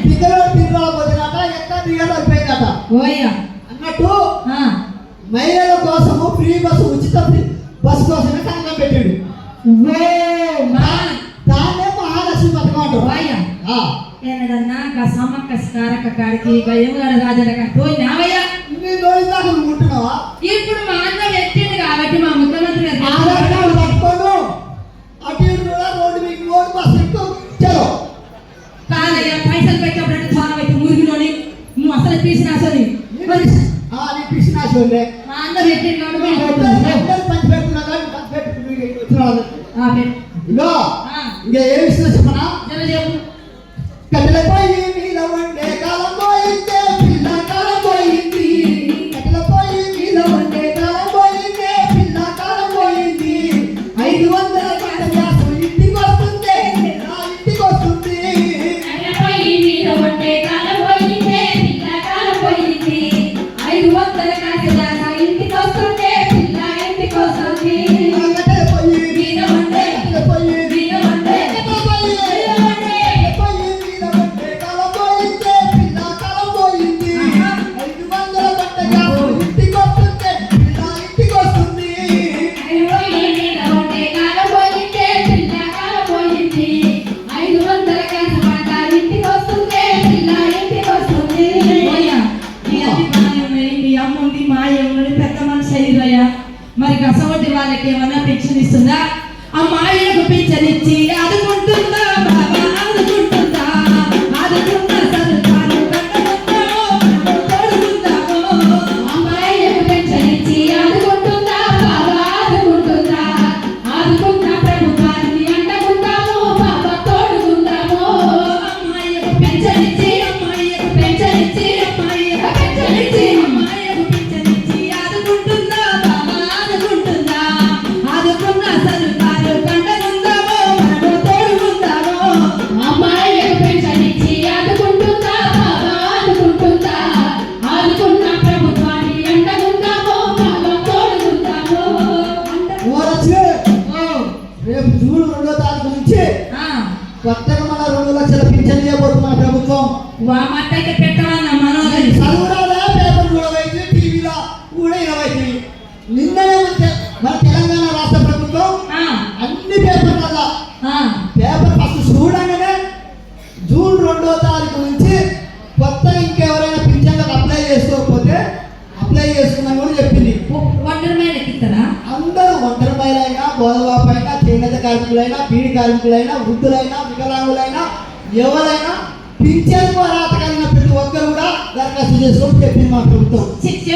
పిల్లలు పోతున్నట ఎక్కడ దిగలు అయిపోయిందట ఓయ్యా అన్నట్టు మహిళల కోసము ఫ్రీ బస్సు ఉచిత బస్సు కోసమే సంఘం పెట్టాడు. దాన్నే మహాలక్ష్మి పథకం అంటారు. ఏనదన్నా సమ్మక్క సారక్క కాడికి యముగాడ రాజన్న కాడికి పోయినావయ్యా. ఉంటున్నావా? ఇప్పుడు మా అన్న పెట్టింది కాబట్టి మా ముఖ్యమంత్రి పట్టుకోను అటు ఇటు రోడ్డు మీకు రోడ్డు బస్సు ఎక్కువ చలో కాదయ్యా. పైసలు పెట్టినప్పుడు చాలా అయితే మురిగిలోని నువ్వు అసలు తీసినాసని పిసినాసోళ్ళే మా అన్న పెట్టింది పంచి పెడుతున్నా ఇంకా ఏ విషయం చెప్పనా? చెప్పు. కట్టెలపోయి మీద వండే కాలం పోయిందే పిల్ల కాలం పోయింది. కట్టెలపోయి మీద వండే కాలం పోయిందే పిల్ల కాలం పోయింది. 500 గంట గ్యాస్ ఇంటికి వస్తుంది నా ఇంటికి వస్తుంది. కట్టెలపోయి మీద వండే కాలం పోయిందే పిల్ల కాలం పోయింది. 500 గంట గ్యాస్ ఇంటికి వస్తుంది పిల్ల ఇంటికి వస్తుంది. కట్టెలపోయి మీద వండే కట్టెలపోయి మీద వండే మరి గసవటి వాళ్ళకి ఏమన్నా పెన్షన్ ఇస్తుందా? ఆ మాయకు పెన్షన్ ఇచ్చి ఆదుకుంటుందా బాబా? ఆదుకుంటుందా? ఆదుకుంటా సరుకాలు కట్టుకుంటామో అమ్మాయిలకు పెన్షన్ ఇచ్చి ఆదుకుంటుందా బాబా? ఆదుకుంటుందా? ఆదుకుంటా ప్రభుత్వానికి అండకుంటాము బాబా తోడుకుంటాము. అమ్మాయిలకు పెన్షన్ ఇచ్చి అమ్మాయిలకు పెన్షన్ ఇచ్చి అమ్మాయిలకు పెన్షన్ ఇచ్చి అమ్మాయిలకు పెన్షన్ ఇచ్చి ఆదుకుంటుందా బాబా? ఆదుకుంటుందా? ఆదుకున్న సరుకాలు కండకుందామో మనము తోడుకుందామో. అమ్మాయిలకు పెన్షన్ ఇచ్చి ఆదుకుంటుందా బాబా? ఆదుకుంటుందా? ఆదుకున్న ప్రభుత్వాన్ని అండకుందామో బాబా తోడుకుందామో. రేపు జూన్ 2వ తారీఖు నుంచి కొత్తగా మన 2 లక్షల పింఛన్ చేయబోతున్న ప్రభుత్వం. మట్టయితే పెట్టాలన్న మనోహరి చదువురాదా పేపర్ కూడా వైద్యులు టీవీలో కూడా 20. నిన్ననే మన తెలంగాణ రాష్ట్ర ప్రభుత్వం అన్ని పేపర్ల పేపర్ ఫస్ట్ చూడంగానే జూన్ 2వ తారీఖు నుంచి కొత్తగా ఇంకెవరైనా పింఛన్లకు అప్లై చేసుకోకపోతే అప్లై చేసుకున్నాను కూడా చెప్పింది. అందరూ ఒంటరి మహిళైనా బోధవాపైనా చేనేత కార్మికులైనా బీడి కార్మికులైనా వృద్ధులైనా వికలాంగులైనా ఎవరైనా పింఛన్ అర్హత కలిగిన ప్రతి ఒక్కరు కూడా దరఖాస్తు చేసుకోమని చెప్పింది మా ప్రభుత్వం. శిక్ష